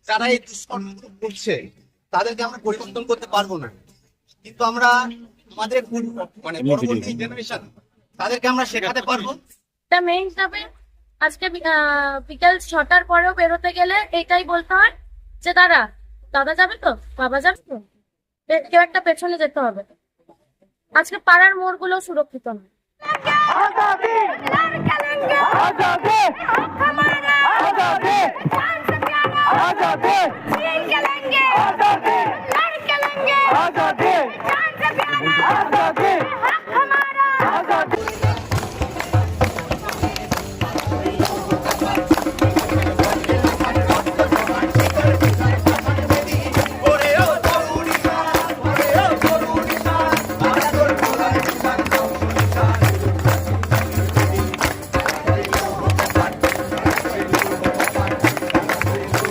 যারা এই দুষ্কর্ম করছে তাদেরকে আমরা পরিবর্তন করতে পারবো না, কিন্তু আমরা আমাদের মানে পরবর্তী জেনারেশন তাদেরকে আমরা শেখাতে পারবো। এটা মেইন হিসাবে আজকে বিকেল 6টার পরেও বেরোতে গেলে এটাই বলতে হয় যে দাদা যাবে তো, বাবা যাবে তো, কেউ একটা পেছনে যেতে হবে। আজকে পাড়ার মোড়গুলো সুরক্ষিত নয়। आजादी